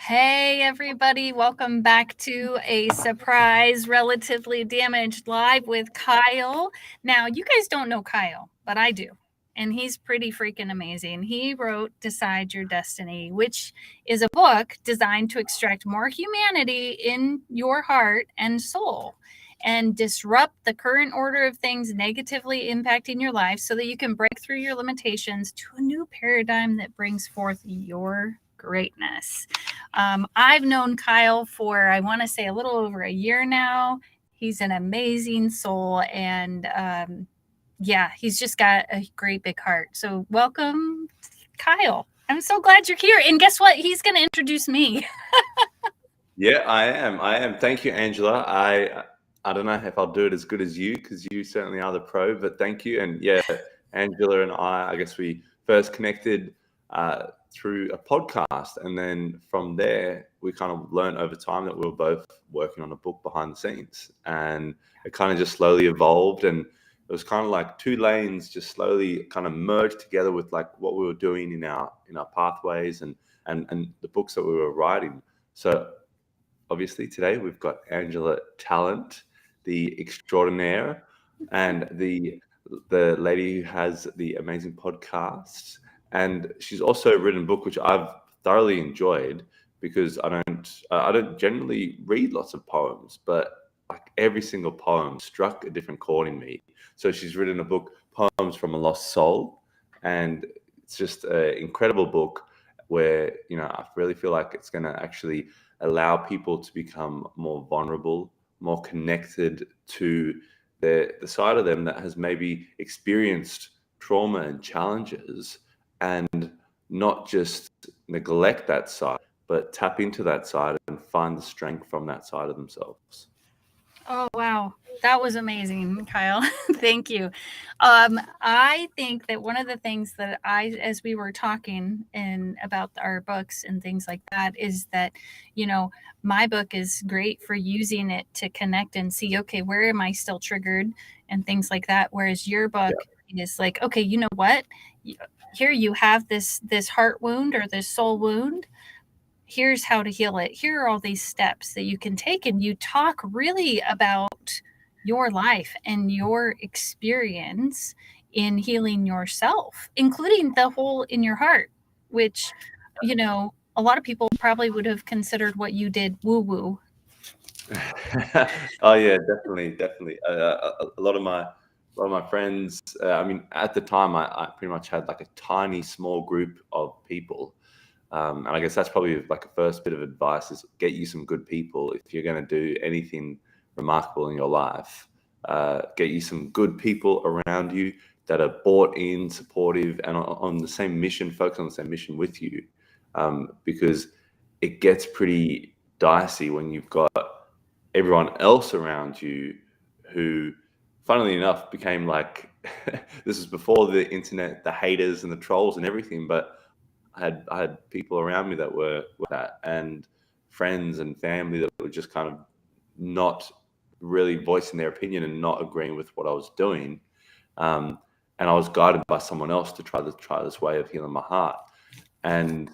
Hey, everybody. Welcome back to a surprise, relatively damaged live with Kyle. Now, you guys don't know Kyle, but I do. And he's pretty freaking amazing. He wrote Decide Your Destiny, which is a book designed to extract more humanity in your heart and soul and disrupt the current order of things negatively impacting your life so that you can break through your limitations to a new paradigm that brings forth your greatness. I've known Kyle for, I want to say, a little over a year now. He's an amazing soul, and yeah, he's just got a great big heart. So, welcome, Kyle. I'm so glad you're here. And guess what? He's going to introduce me. Yeah, I am. Thank you, Angela. I don't know if I'll do it as good as you because you certainly are the pro, but thank you. And yeah, Angela and I guess we first connected through a podcast. And then from there, we kind of learned over time that we were both working on a book behind the scenes. And it kind of just slowly evolved. And it was kind of like two lanes just slowly kind of merged together with like what we were doing in our pathways and the books that we were writing. So obviously today we've got Angela Talent, the extraordinaire, and the lady who has the amazing podcast. And she's also written a book which I've thoroughly enjoyed because I don't generally read lots of poems, but like every single poem struck a different chord in me. So she's written a book, Poems from a Lost Soul, and it's just an incredible book where I really feel like it's going to actually allow people to become more vulnerable, more connected to the side of them that has maybe experienced trauma and challenges, and not just neglect that side, but tap into that side and find the strength from that side of themselves. Oh, wow. That was amazing, Kyle. Thank you. I think that one of the things that as we were talking and about our books and things like that, is that, you know, my book is great for using it to connect and see, okay, where am I still triggered and things like that. Whereas your book is like, okay, you know what? Here you have this heart wound or this soul wound. Here's how to heal it. Here are all these steps that you can take. And you talk really about your life and your experience in healing yourself, including the hole in your heart, which, a lot of people probably would have considered what you did woo woo. Oh yeah, definitely. A lot of my friends. I mean, at the time, I pretty much had like a tiny, small group of people, and I guess that's probably like a first bit of advice: is get you some good people if you're going to do anything remarkable in your life. Get you some good people around you that are bought in, supportive, and on the same mission, focused on the same mission with you, because it gets pretty dicey when you've got everyone else around you who, funnily enough, became like this is before the internet, the haters and the trolls and everything. But I had people around me that were that, and friends and family that were just kind of not really voicing their opinion and not agreeing with what I was doing. Um, and I was guided by someone else to try this way of healing my heart. And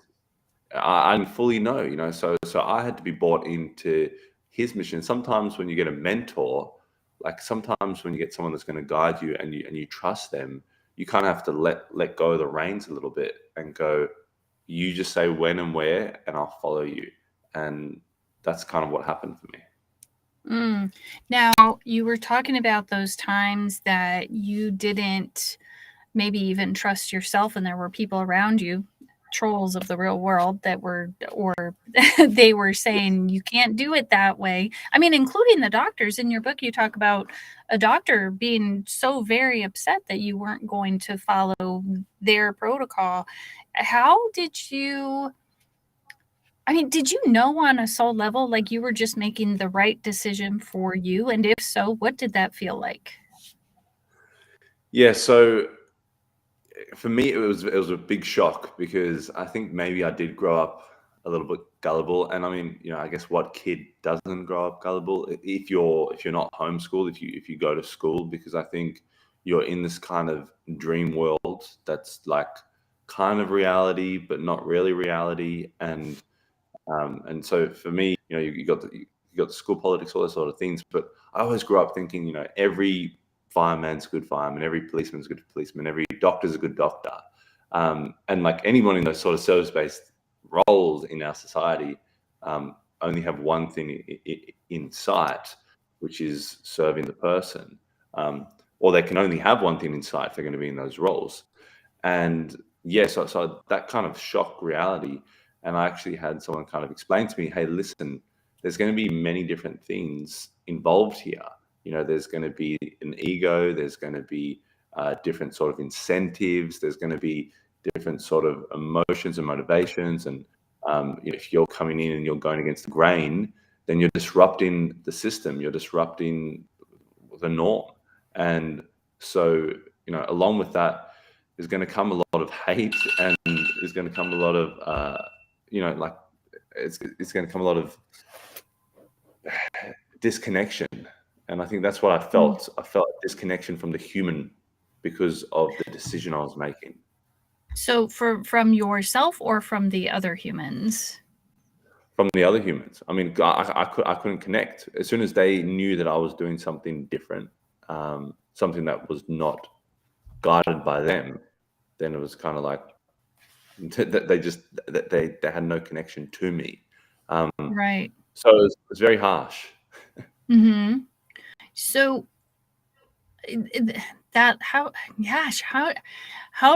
I didn't fully know, so I had to be bought into his mission. Sometimes when you get a mentor, like sometimes when you get someone that's going to guide you and you trust them, you kind of have to let go of the reins a little bit and go, you just say when and where, and I'll follow you. And that's kind of what happened for me. Now, you were talking about those times that you didn't maybe even trust yourself, and there were people around you, trolls of the real world, that were, or they were saying you can't do it that way. I mean, including the doctors. In your book, you talk about a doctor being so very upset that you weren't going to follow their protocol. How did you? I mean, did you know on a soul level, like you were just making the right decision for you? And if so, what did that feel like? Yeah, so for me, it was a big shock because I think maybe I did grow up a little bit gullible. And I mean, I guess what kid doesn't grow up gullible if you're not homeschooled, if you go to school, because I think you're in this kind of dream world that's like kind of reality but not really reality. And And so for me, you got the school politics, all those sort of things. But I always grew up thinking, every fireman's a good fireman, every policeman's a good policeman, every doctor's a good doctor. And like anyone in those sort of service-based roles in our society only have one thing in sight, which is serving the person. Or they can only have one thing in sight if they're going to be in those roles. And yeah, so that kind of shock reality. And I actually had someone kind of explain to me, hey, listen, there's going to be many different things involved here. There's going to be an ego, there's going to be different sort of incentives, there's going to be different sort of emotions and motivations. And if you're coming in and you're going against the grain, then you're disrupting the system, you're disrupting the norm. And so, along with that is going to come a lot of hate, and is going to come a lot of, it's going to come a lot of disconnection. And I think that's what I felt. I felt disconnection from the human because of the decision I was making. So from yourself or from the other humans? From the other humans. I mean, I couldn't connect. As soon as they knew that I was doing something different, something that was not guided by them, then it was kind of like they had no connection to me. Right. So it was very harsh. Mm-hmm. So how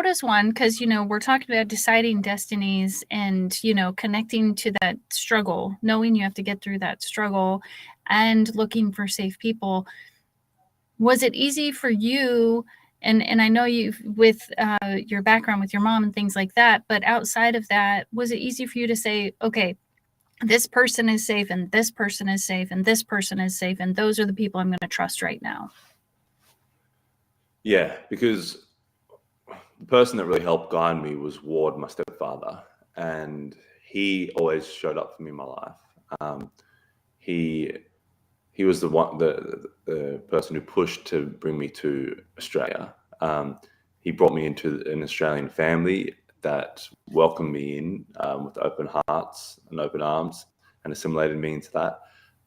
does one, because we're talking about deciding destinies and connecting to that struggle, knowing you have to get through that struggle and looking for safe people. Was it easy for you? And I know you with your background with your mom and things like that, but outside of that, was it easy for you to say, okay, this person is safe and this person is safe and this person is safe, and those are the people I'm going to trust right now? Yeah, because the person that really helped guide me was Ward, my stepfather, and he always showed up for me in my life. He was the person who pushed to bring me to Australia. He brought me into an Australian family that welcomed me in with open hearts and open arms, and assimilated me into that.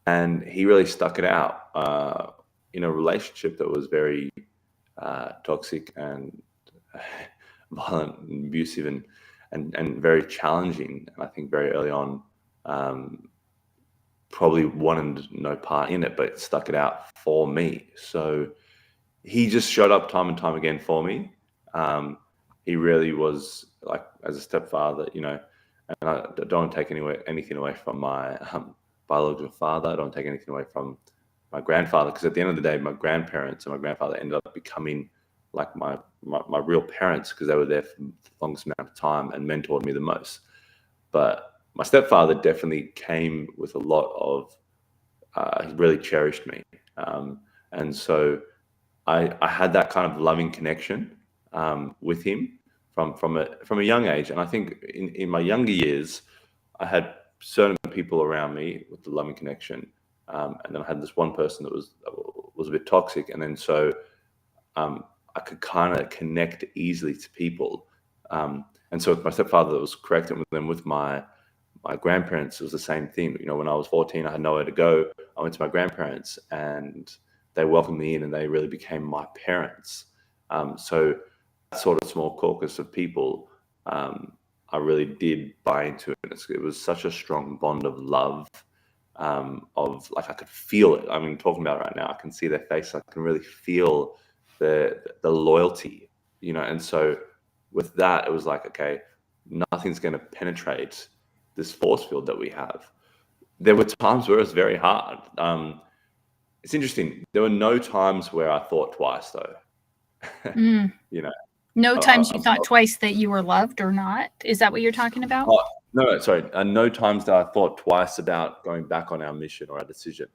And he really stuck it out in a relationship that was very toxic and violent and abusive and very challenging. And I think very early on, probably wanted no part in it, but stuck it out for me. So he just showed up time and time again for me. He really was like as a stepfather, and I don't take anything away from my biological father. I don't take anything away from my grandfather, because at the end of the day, my grandparents and my grandfather ended up becoming like my real parents, because they were there for the longest amount of time and mentored me the most. But my stepfather definitely came with a lot of, he really cherished me. And so I had that kind of loving connection with him from a young age. And I think in my younger years, I had certain people around me with the loving connection. And then I had this one person that was a bit toxic. And then so I could kind of connect easily to people. And so with my stepfather, that was correct. And then with my grandparents, it was the same thing. When I was 14, I had nowhere to go. I went to my grandparents, and they welcomed me in, and they really became my parents. So that sort of small caucus of people, I really did buy into it. It was such a strong bond of love, of like I could feel it. I mean, talking about it right now, I can see their face. I can really feel the loyalty, And so with that, it was like, okay, nothing's going to penetrate this force field that we have. There were times where it was very hard. It's interesting. There were no times where I thought twice, though. No times you thought twice that you were loved or not? Is that what you're talking about? No, sorry. No times that I thought twice about going back on our mission or our decision.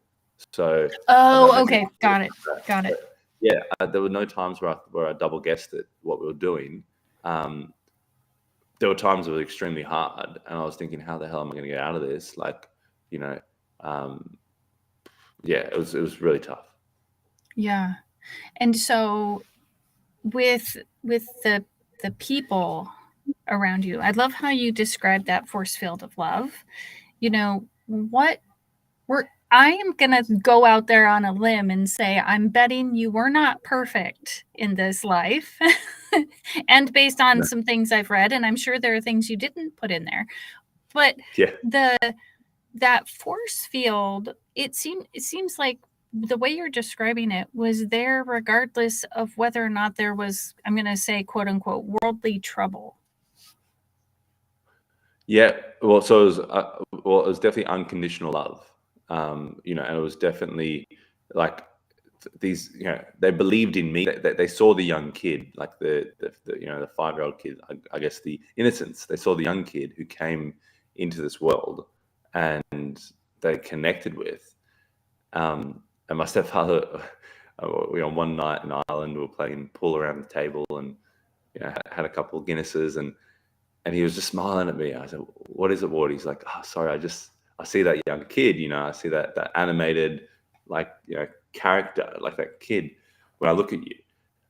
So. Okay. Got it. Yeah, there were no times where I double guessed it, what we were doing. There were times it was extremely hard, and I was thinking, how the hell am I going to get out of this? Like, it was really tough. Yeah. And so with the people around you, I love how you described that force field of love. you know, what I am going to go out there on a limb and say, I'm betting you were not perfect in this life. And based on No. some things I've read, and I'm sure there are things you didn't put in there, but Yeah. that force field, it seems like the way you're describing it was there regardless of whether or not there was, I'm going to say, quote unquote, worldly trouble. Yeah. Well, so it was definitely unconditional love. You know, and it was definitely like these, you know, they believed in me. They saw the young kid, like the you know, the 5-year-old kid. I guess the innocence. They saw the young kid who came into this world, and they connected with. And my stepfather, you know, one night in Ireland, we were playing pool around the table, and you know, had a couple of Guinnesses, and he was just smiling at me. I said, "What is it, Ward?" He's like, "Oh, sorry, I see that young kid. You know, I see that animated, like, you know, character, like that kid when I look at you,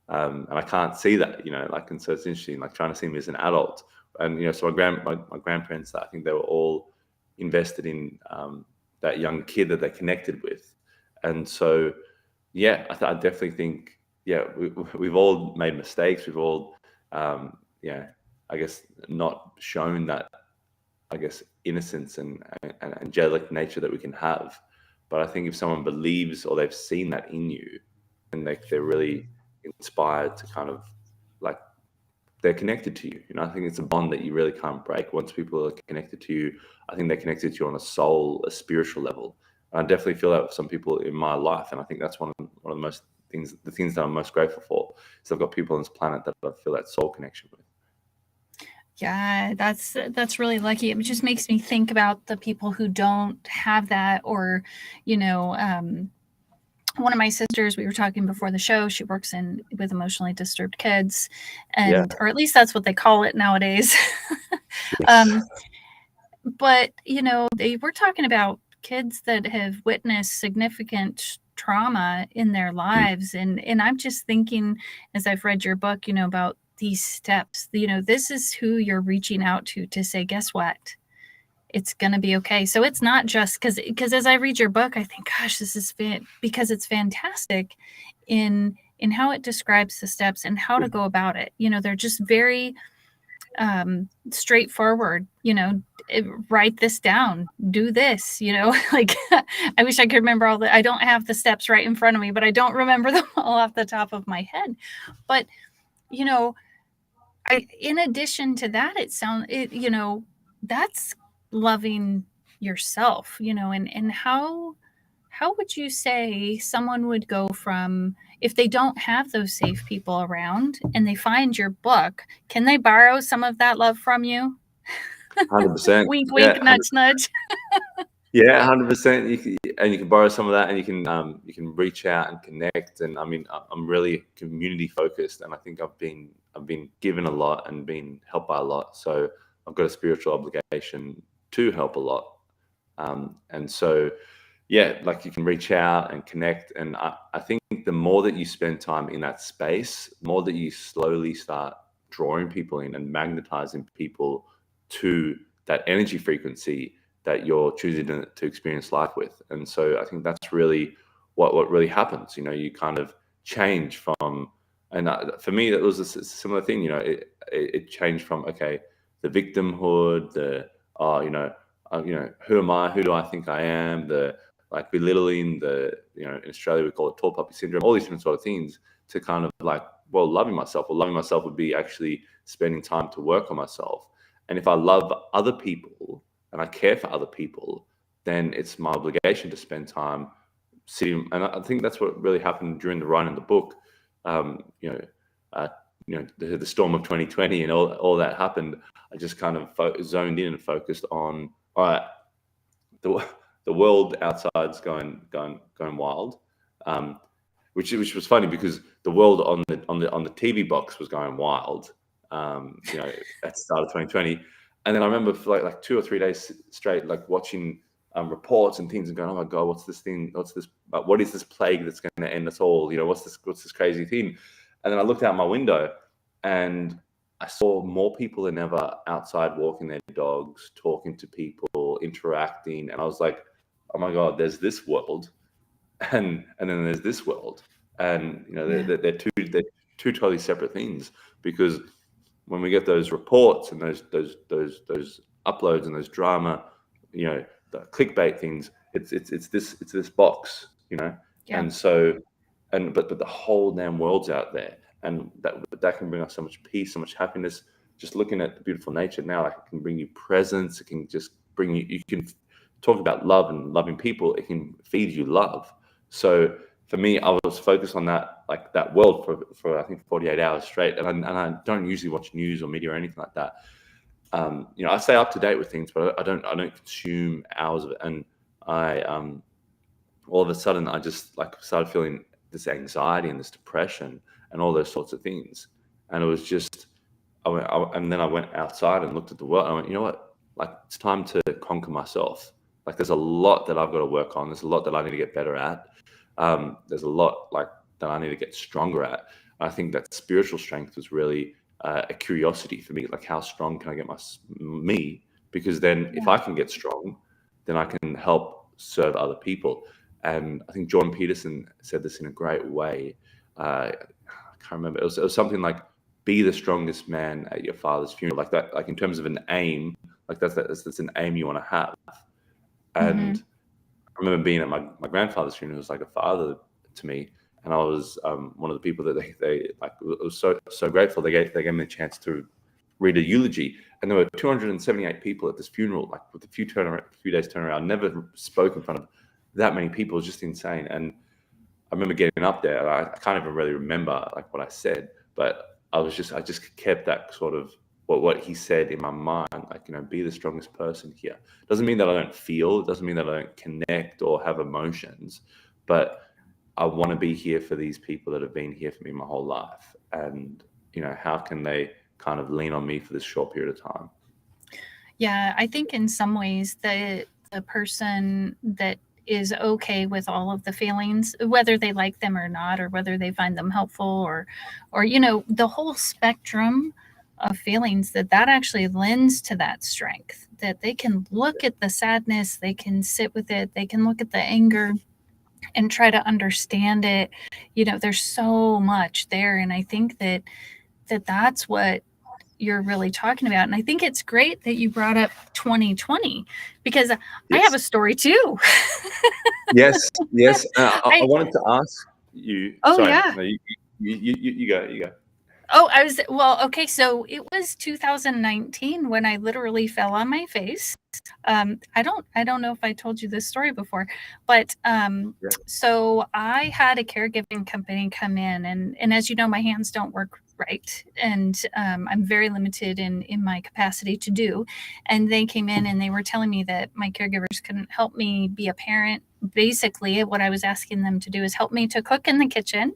and I can't see that, you know, like." And so it's interesting, like trying to see him as an adult. And you know, so my grandparents, I think they were all invested in that young kid that they connected with, and so yeah, I definitely think, yeah, we've all made mistakes. We've all, yeah, I guess, not shown that, I guess, innocence and angelic nature that we can have. But I think if someone believes or they've seen that in you, and they're really inspired to kind of, like, they're connected to you. You know, I think it's a bond that you really can't break. Once people are connected to you, I think they're connected to you on a soul, a spiritual level. And I definitely feel that with some people in my life, and I think that's one of the most things, the things that I'm most grateful for. Is I've got people on this planet that I feel that soul connection with. Yeah, that's really lucky. It just makes me think about the people who don't have that, or, you know, one of my sisters, we were talking before the show, she works in with emotionally disturbed kids, Yeah. and or at least that's what they call it nowadays. Yes. um, but you know, they were talking about kids that have witnessed significant trauma in their Mm. lives, and I'm just thinking, as I've read your book, you know, about these steps, you know, this is who you're reaching out to say, guess what, it's going to be okay. So it's not just because as I read your book, I think, gosh, this is because it's fantastic in how it describes the steps and how to go about it. You know, they're just very straightforward. You know, write this down, do this. You know, like I wish I could remember all the. I don't have the steps right in front of me, but I don't remember them all off the top of my head. But you know, in addition to that, you know, that's loving yourself, you know, and how would you say someone would go from, if they don't have those safe people around and they find your book, can they borrow some of that love from you? 100%. Wink, wink, Yeah, nudge, nudge. yeah, 100%. And you can borrow some of that, and you can reach out and connect. And I mean, I'm really community focused, and I think I've been given a lot and been helped by a lot. So I've got a spiritual obligation to help a lot. And so, yeah, like, you can reach out and connect. And I think the more that you spend time in that space, more that you slowly start drawing people in and magnetizing people to that energy frequency that you're choosing to experience life with. And so I think that's really what really happens. You know, you kind of change from, and for me, that was a similar thing. You know, it changed from, okay, the victimhood, the, oh, you know, who am I? Who do I think I am? The, like, belittling, the, you know, in Australia we call it tall puppy syndrome, all these different sort of things, to kind of like, well, loving myself. Well, loving myself would be actually spending time to work on myself. And if I love other people and I care for other people, then it's my obligation to spend time sitting. And I think that's what really happened during the writing of the book. You know, uh, the storm of 2020 and all that happened. I just kind of zoned in and focused on, all right, the the world outside's going wild, um, which was funny because the world on the TV box was going wild, you know, at the start of 2020. And then I remember for like 2 or 3 days straight, like watching reports and things, and going, "Oh my god, what's this thing? What's this? What is this plague that's going to end us all? You know, what's this crazy thing?" And then I looked out my window, and I saw more people than ever outside walking their dogs, talking to people, interacting, and I was like, oh my God, there's this world, and then there's this world, and they're two totally separate things, because when we get those reports and those uploads and those drama, the clickbait things, it's this box, Yeah. and so but the whole damn world's out there, and that can bring us so much peace, so much happiness. Just looking at the beautiful nature now, like, it can bring you presence. It can just bring you. You can talk about love and loving people. It can feed you love. So for me, I was focused on that world for I think 48 hours straight, and I don't usually watch news or media or anything like that. I stay up to date with things, but I don't consume hours of it. And I all of a sudden I just started feeling this anxiety and this depression and all those sorts of things. And it was just and then I went outside and looked at the world. And I went, you know what? Like, it's time to conquer myself. Like, there's a lot that I've got to work on. There's a lot that I need to get better at. There's a lot that I need to get stronger at. And I think that spiritual strength was really a curiosity for me. Like, how strong can I get me? Because then if I can get strong, then I can help serve other people. And I think Jordan Peterson said this in a great way. I can't remember. It was something like, be the strongest man at your father's funeral. Like that, like in terms of an aim, like that's an aim you want to have. And I remember being at my grandfather's funeral. It was like a father to me. And I was one of the people that they like, it was so grateful. They gave me a chance to read a eulogy. And there were 278 people at this funeral, like with a few days turnaround. Never spoke in front of that many people. It was just insane. And I remember getting up there. I can't even really remember like what I said, but I just kept that sort of what he said in my mind, like, be the strongest person here. Doesn't mean that I don't feel. It doesn't mean that I don't connect or have emotions, but I want to be here for these people that have been here for me my whole life. And, how can they kind of lean on me for this short period of time? Yeah, I think in some ways the person that is okay with all of the feelings, whether they like them or not, or whether they find them helpful, or the whole spectrum of feelings, that actually lends to that strength, that they can look at the sadness, they can sit with it, they can look at the anger and try to understand it. There's so much there, and I think that's what you're really talking about. And I think it's great that you brought up 2020, because I have a story too. Yes. I wanted to ask you. Oh, sorry, yeah. No, you go. Oh, okay. So it was 2019 when I literally fell on my face. I don't know if I told you this story before, but so I had a caregiving company come in, and as you know, my hands don't work right, and I'm very limited in my capacity to do. And they came in and they were telling me that my caregivers couldn't help me be a parent. Basically, what I was asking them to do is help me to cook in the kitchen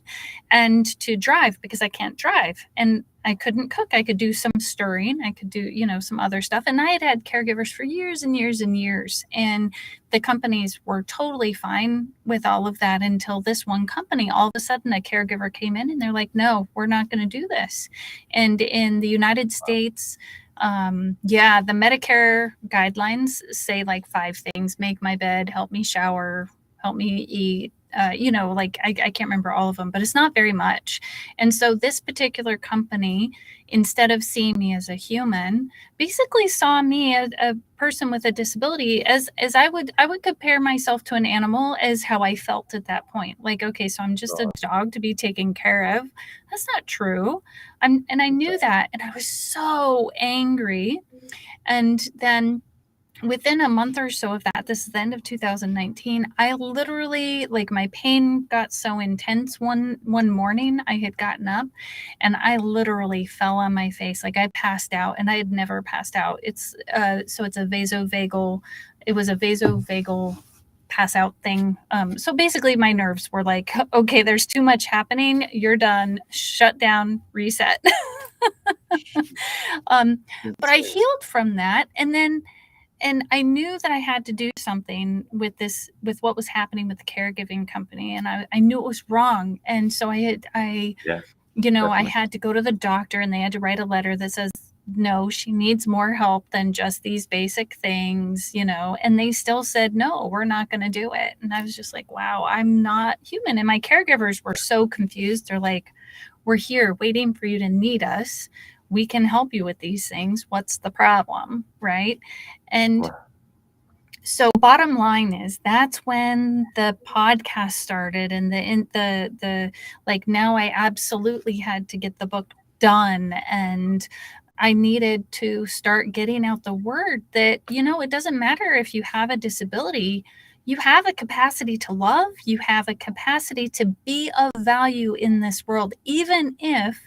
and to drive, because I can't drive and I couldn't cook. I could do some stirring. I could do, some other stuff. And I had caregivers for years and years and years. And the companies were totally fine with all of that, until this one company, all of a sudden a caregiver came in and they're like, no, we're not going to do this. And in the United States, the Medicare guidelines say like 5 things: make my bed, help me shower, help me eat. I can't remember all of them, but it's not very much. And so this particular company, instead of seeing me as a human, basically saw me as a person with a disability, as I would compare myself to an animal, as how I felt at that point. Like, okay, so I'm just a dog to be taken care of. That's not true. And I knew that, and I was so angry. And then within a month or so of that, this is the end of 2019, I literally, like, my pain got so intense one morning. I had gotten up and I literally fell on my face. Like, I passed out, and I had never passed out. It's a vasovagal pass out thing. So basically my nerves were like, okay, there's too much happening. You're done. Shut down, reset. But I healed from that. And I knew that I had to do something with what was happening with the caregiving company. And I knew it was wrong. And so I you know, I Definitely. had to go to the doctor and they had to write a letter that says, no, she needs more help than just these basic things, you know, and they still said, no, we're not going to do it. And I was just like, wow, I'm not human. And my caregivers were so confused. They're like, we're here waiting for you to need us. We can help you with these things. What's the problem? Right. And Right. so bottom line is that's when the podcast started, and the like, now I absolutely had to get the book done, and I needed to start getting out the word that, you know, it doesn't matter if you have a disability, you have a capacity to love, you have a capacity to be of value in this world, even if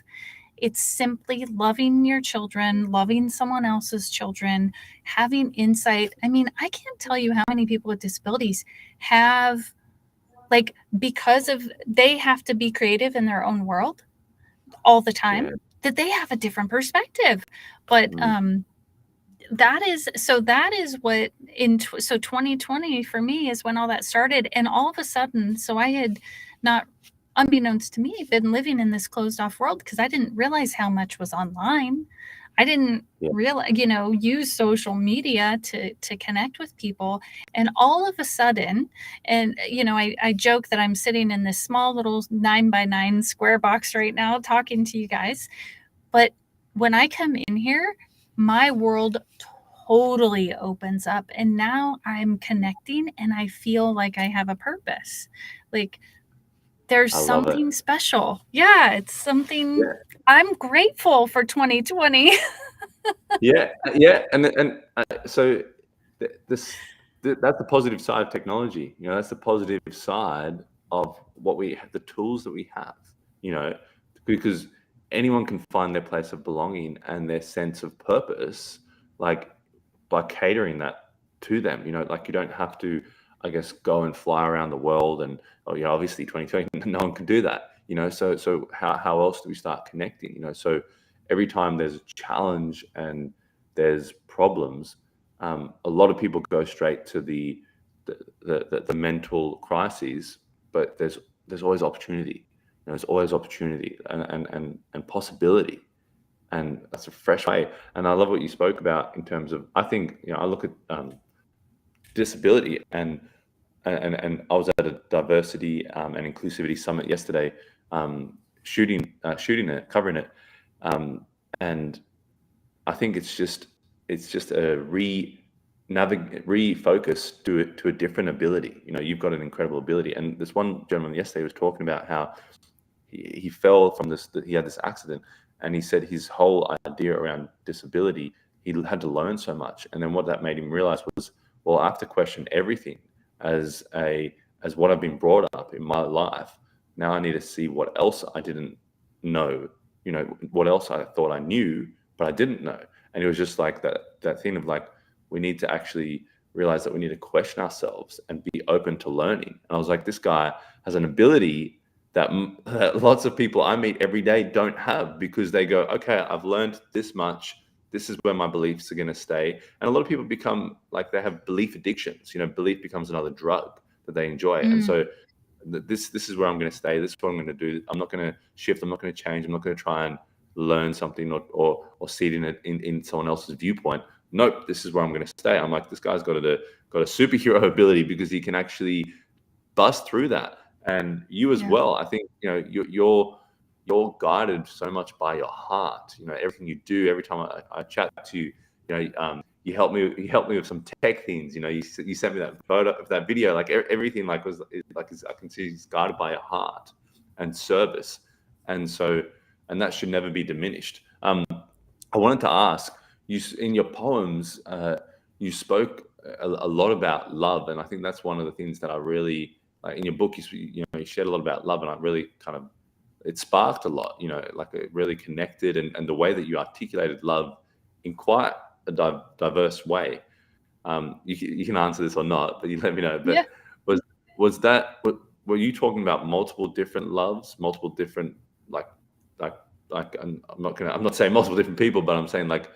it's simply loving your children, loving someone else's children, having insight. I mean, I can't tell you how many people with disabilities have, like, because of they have to be creative in their own world all the time, Yeah. that they have a different perspective. But that is what so 2020 for me is when all that started. And all of a sudden, so I had not, unbeknownst to me, been living in this closed off world because I didn't realize how much was online. I didn't Yeah. realize, you know, use social media to connect with people. And all of a sudden, and you know, I joke that I'm sitting in this small little 9x9 square box right now talking to you guys, but when I come in here, my world totally opens up. And now I'm connecting and I feel like I have a purpose. Like, there's I love it. something special. Yeah, it's something. Yeah. I'm grateful for 2020. Yeah. Yeah. And so that's the positive side of technology. You know, that's the positive side of what we have, the tools that we have, you know, because anyone can find their place of belonging and their sense of purpose, like by catering that to them. You know, like you don't have to, I guess, go and fly around the world. And oh, you know, obviously 2020, no one can do that. You know, so how else do we start connecting? You know, so every time there's a challenge and there's problems, a lot of people go straight to the mental crises, but there's always opportunity. You know, there's always opportunity and possibility, and that's a fresh way. And I love what you spoke about in terms of, I think, you know, I look at disability, and I was at a diversity and inclusivity summit yesterday, shooting it, covering it, and I think it's just a refocus to a different ability. You know, you've got an incredible ability, and this one gentleman yesterday was talking about how he fell from this. He had this accident, and he said his whole idea around disability, he had to learn so much, and then what that made him realize was, well, I have to question everything as what I've been brought up in my life. Now I need to see what else I didn't know. You know, what else I thought I knew, but I didn't know. And it was just like that thing of like, we need to actually realize that we need to question ourselves and be open to learning. And I was like, this guy has an ability that lots of people I meet every day don't have, because they go, okay, I've learned this much. This is where my beliefs are going to stay. And a lot of people become like, they have belief addictions. You know, belief becomes another drug that they enjoy. And Mm, so this is where I'm going to stay. This is what I'm going to do. I'm not going to shift. I'm not going to change. I'm not going to try and learn something or see it in someone else's viewpoint. Nope, this is where I'm going to stay. I'm like, this guy's got a superhero ability, because he can actually bust through that. And you as yeah. well. I think, you know, you're guided so much by your heart. You know, everything you do. Every time I chat to you, you know, you help me with some tech things. You know, you sent me that photo of that video. Like everything, like I can see it's guided by your heart and service, and so, and that should never be diminished. I wanted to ask you, in your poems, you spoke a lot about love, and I think that's one of the things that I really like in your book. You shared a lot about love, and I really kind of, it sparked a lot. You know, like it really connected, and the way that you articulated love in quite a diverse way. You can answer this or not, but you let me know. Yeah. But was was that were you talking about multiple different loves, multiple different, like like I'm not saying multiple different people, but I'm saying like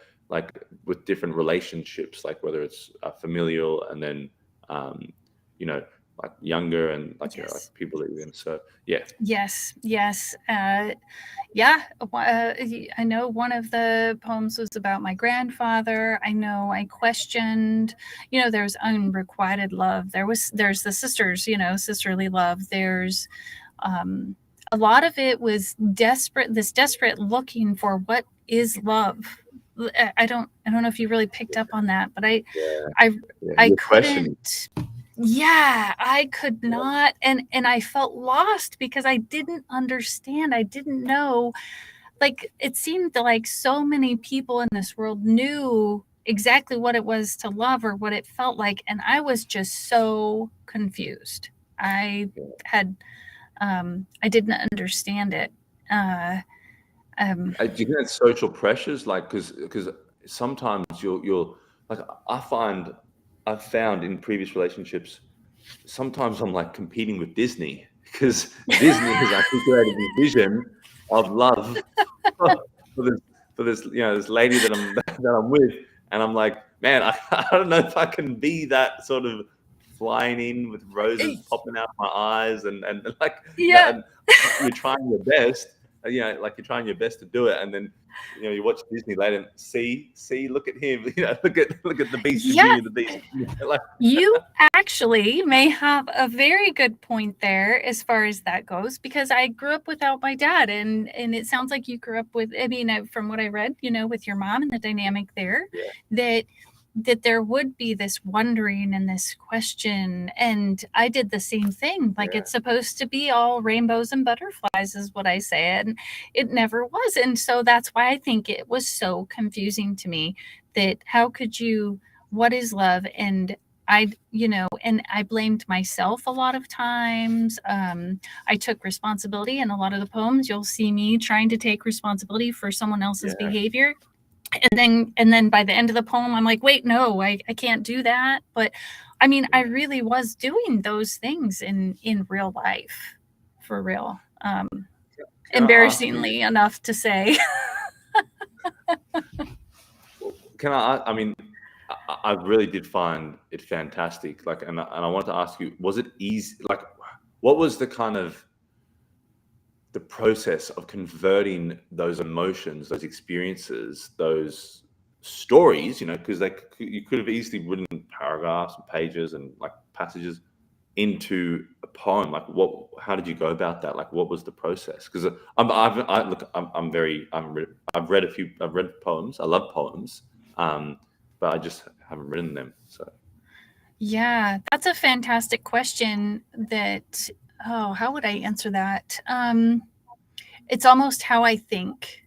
with different relationships, like whether it's familial, and then um, you know, like younger and like like Yes. people that you're in. So yeah. Yes. Yes. Yeah, I know one of the poems was about my grandfather. I know I questioned, there's unrequited love. There's the sisters, sisterly love. There's a lot of it was desperate looking for what is love. I don't know if you really picked up on that, but I Yeah. I Yeah. I You're questioning. couldn't. Yeah, I could not, and I felt lost because I didn't understand. I didn't know. Like, it seemed like so many people in this world knew exactly what it was to love or what it felt like, and I was just so confused. I had I didn't understand it. Do you think that's social pressures? Like, because sometimes you'll like I've found in previous relationships, sometimes I'm like competing with Disney because Disney has articulated this vision of love for this this lady that I'm with, and I'm like, man, I don't know if I can be that sort of flying in with roses popping out my eyes and like yeah. and you're trying your best, like you're trying your best to do it, and then you watch Disney later and see, look at him, look at the Beast from Yeah, Beauty and the Beast, like you actually may have a very good point there as far as that goes, because I grew up without my dad, and it sounds like you grew up with, I mean, from what I read, with your mom and the dynamic there, yeah, that there would be this wondering and this question, and I did the same thing. Like, yeah, it's supposed to be all rainbows and butterflies is what I say, and it never was. And so that's why I think it was so confusing to me, that how could you, what is love? And and I blamed myself a lot of times. I took responsibility in a lot of the poems. You'll see me trying to take responsibility for someone else's yeah. behavior. And then by the end of the poem, I'm like, wait, no, I can't do that. But I mean, I really was doing those things in real life, for real. Can I ask you? Embarrassingly enough to say. Can I mean, I really did find it fantastic. Like, and I want to ask you, was it easy? Like, what was the kind of the process of converting those emotions, those experiences, those stories? Because you could have easily written paragraphs and pages and like passages into a poem. Like, how did you go about that? Like, what was the process? Because I've read poems. I love poems, but I just haven't written them. So Yeah, that's a fantastic question. How would I answer that? It's almost how I think.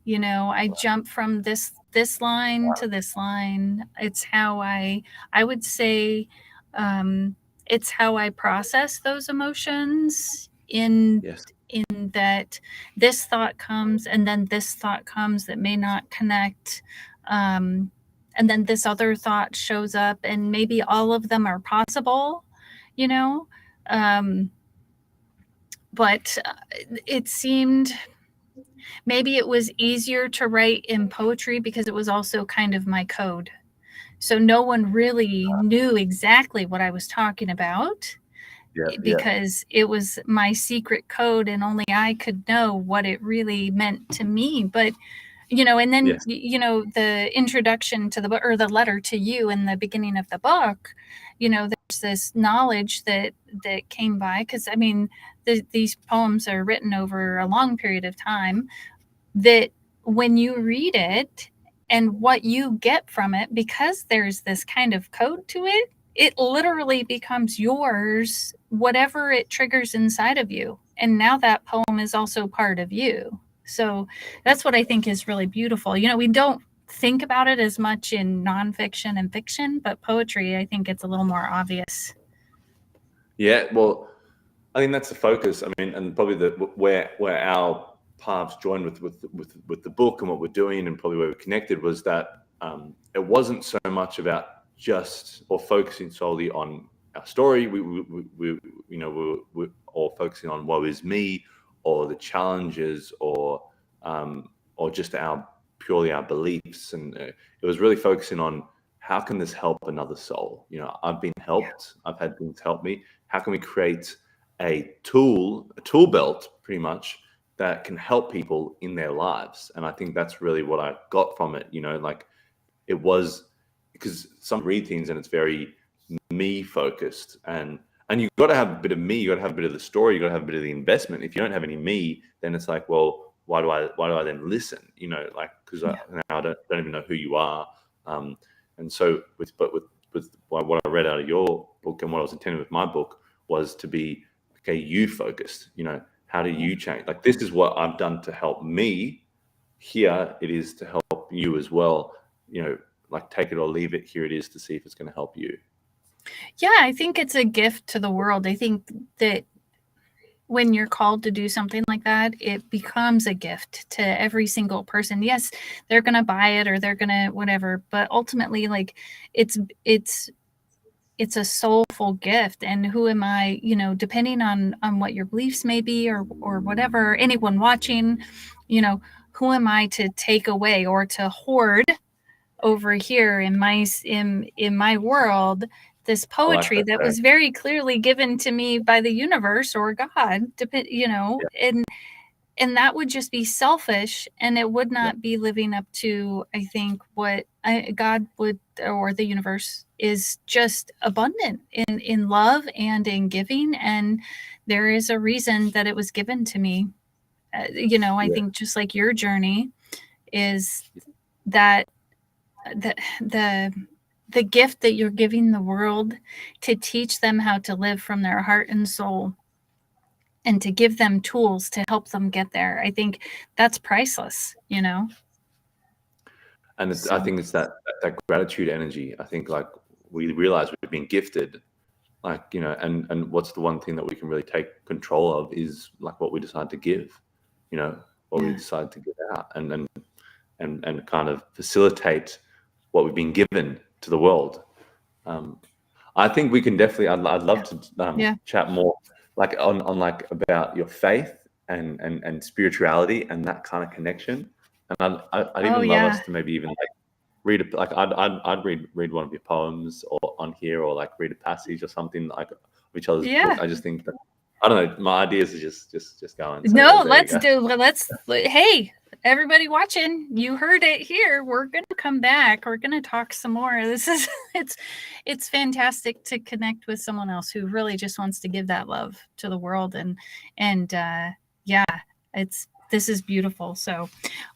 I jump from this line to this line. It's how I would say, um, it's how I process those emotions, yes, in that this thought comes and then this thought comes that may not connect. Um, and then this other thought shows up, and maybe all of them are possible, you know? Um, but it seemed, maybe it was easier to write in poetry because it was also kind of my code. So no one really knew exactly what I was talking about, yeah, yeah, because it was my secret code and only I could know what it really meant to me. But and then yes, the introduction to the book, or the letter to you in the beginning of the book, there's this knowledge that came by, because I mean, these poems are written over a long period of time, that when you read it and what you get from it, because there's this kind of code to it, it literally becomes yours, whatever it triggers inside of you. And now that poem is also part of you. So that's what I think is really beautiful. We don't think about it as much in nonfiction and fiction, but poetry, I think it's a little more obvious. yeah. Well, I think that's the focus. I mean, and probably where our paths joined with the book and what we're doing, and probably where we connected, was that it wasn't so much about just or focusing solely on our story. We all focusing on woe is me, or the challenges, or just our purely our beliefs, and it was really focusing on how can this help another soul? You know, I've been helped. I've had things help me. How can we create a tool belt, pretty much, that can help people in their lives? And I think that's really what I got from it. You know, like it was, because some read things and it's very me focused, and you've got to have a bit of me, you got to have a bit of the story, you got to have a bit of the investment. If you don't have any me, then it's like, well, why do I then listen? You know, like, because I don't even know who you are. And so with what I read out of your book, and what I was intending with my book, was to be, okay, you focused. You know, how do you change? Like, this is what I've done to help me. Here it is to help you as well. You know, like, take it or leave it. Here it is to see if it's going to help you. Yeah, I think it's a gift to the world. I think that when you're called to do something like that, it becomes a gift to every single person. Yes, they're going to buy it or they're going to whatever, but ultimately, like, it's a soulful gift. And who am I, you know, depending on what your beliefs may be, or whatever, anyone watching, you know, who am I to take away or to hoard over here in my world, this poetry that was very clearly given to me by the universe or God, you know, and that would just be selfish, and it would not be living up to, I think, what God would, or the universe is just abundant in love and in giving. And there is a reason that it was given to me. You know, I think just like your journey is that the gift that you're giving the world, to teach them how to live from their heart and soul, and to give them tools to help them get there. I think that's priceless, you know? And I think it's that gratitude energy. I think, like, we realize we've been gifted, like, you know, and what's the one thing that we can really take control of is, like, what we decide to give, you know, what we decide to give out, and kind of facilitate what we've been given to the world. I think we can definitely, I'd love to chat more, like, on like, about your faith and spirituality and that kind of connection. And I'd even love us to maybe even, like, read like, I'd read one of your poems, or on here, or like read a passage or something, like, of each other's book. I just think that, I don't know, my ideas are just going. So no, let's hey, everybody watching, you heard it here. We're gonna come back. We're gonna talk some more. This is it's fantastic to connect with someone else who really just wants to give that love to the world. And yeah, this is beautiful. So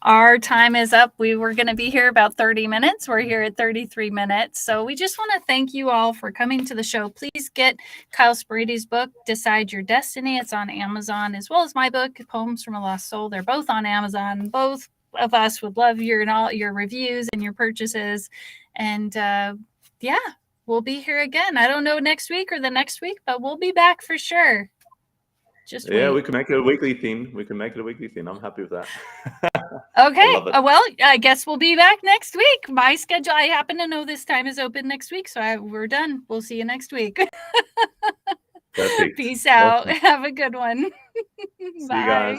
our time is up. We were going to be here about 30 minutes. We're here at 33 minutes. So we just want to thank you all for coming to the show. Please get Kyle Spyrides' book, Decide Your Destiny. It's on Amazon, as well as my book, Poems from a Lost Soul. They're both on Amazon. Both of us would love your reviews and your purchases. And yeah, we'll be here again. I don't know next week or the next week, but we'll be back for sure. Just wait. We can make it a weekly thing. I'm happy with that. Okay. Well, I guess we'll be back next week. My schedule, I happen to know this time is open next week, so we're done. We'll see you next week. Perfect. Peace out. Awesome. Have a good one. See you guys.